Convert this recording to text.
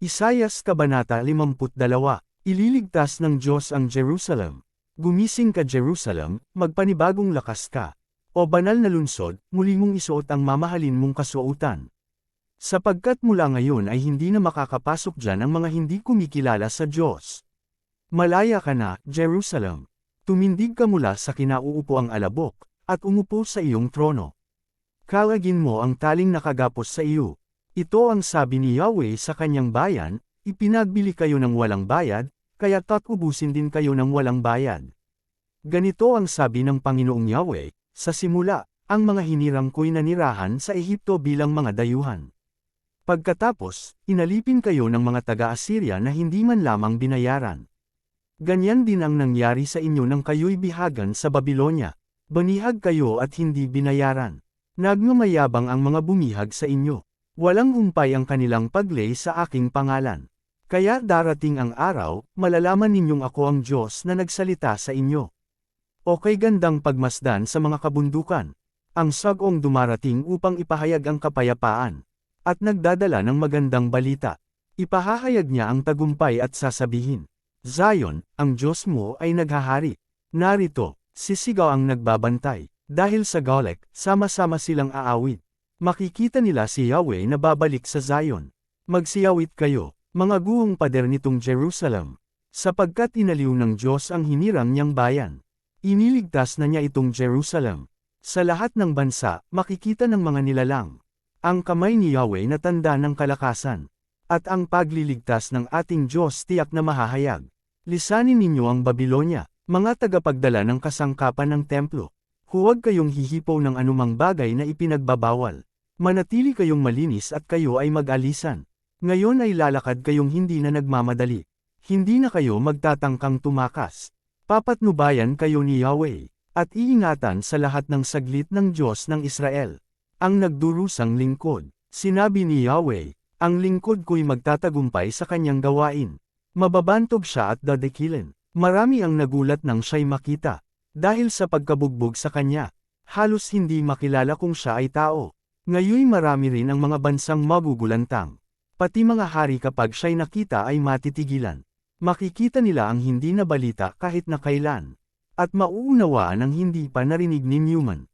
Isayas Kabanata 52, Ililigtas ng Diyos ang Jerusalem. Gumising ka Jerusalem, magpanibagong lakas ka. O banal na lungsod, muli mong isuot ang mamahalin mong kasuotan. Sapagkat mula ngayon ay hindi na makakapasok dyan ang mga hindi kumikilala sa Diyos. Malaya ka na, Jerusalem. Tumindig ka mula sa kinauupo ang alabok, at umupo sa iyong trono. Kalagin mo ang taling nakagapos sa iyo. Ito ang sabi ni Yahweh sa kanyang bayan, ipinagbili kayo ng walang bayad, kaya ubusin din kayo ng walang bayad. Ganito ang sabi ng Panginoong Yahweh, sa simula, ang mga hinirang ko'y nanirahan sa Ehipto bilang mga dayuhan. Pagkatapos, inalipin kayo ng mga taga-Assyria na hindi man lamang binayaran. Ganyan din ang nangyari sa inyo nang kayo'y bihagan sa Babilonya. Banihag kayo at hindi binayaran. Nagmamayabang ang mga bumihag sa inyo. Walang humpay ang kanilang paglay sa aking pangalan. Kaya darating ang araw, malalaman ninyong ako ang Diyos na nagsalita sa inyo. O kay gandang pagmasdan sa mga kabundukan. Ang sagong dumarating upang ipahayag ang kapayapaan. At nagdadala ng magandang balita. Ipahahayag niya ang tagumpay at sasabihin, Zion, ang Diyos mo ay naghahari. Narito, sisigaw ang nagbabantay. Dahil sa Golek, sama-sama silang aawit. Makikita nila si Yahweh na babalik sa Zion. Magsiyawit kayo, mga guhong pader nitong Jerusalem. Sapagkat inaliw ng Diyos ang hinirang niyang bayan. Iniligtas na niya itong Jerusalem. Sa lahat ng bansa, makikita ng mga nilalang. Ang kamay ni Yahweh na tanda ng kalakasan. At ang pagliligtas ng ating Diyos tiyak na mahahayag. Lisanin ninyo ang Babilonya, mga tagapagdala ng kasangkapan ng templo. Huwag kayong hihipaw ng anumang bagay na ipinagbabawal. Manatili kayong malinis at kayo ay mag-alisan. Ngayon ay lalakad kayong hindi na nagmamadali. Hindi na kayo magtatangkang tumakas. Papatnubayan kayo ni Yahweh, at iingatan sa lahat ng saglit ng Diyos ng Israel. Ang nagdurusang lingkod. Sinabi ni Yahweh, ang lingkod ko'y magtatagumpay sa kanyang gawain. Mababantog siya at dadikilin. Marami ang nagulat nang siya'y makita. Dahil sa pagkabugbog sa kanya, halos hindi makilala kung siya ay tao. Ngayoy marami rin ang mga bansang magugulantang. Pati mga hari kapag siya'y nakita ay matitigilan. Makikita nila ang hindi na balita kahit na kailan. At mauunawaan ang hindi pa narinig ni Newman.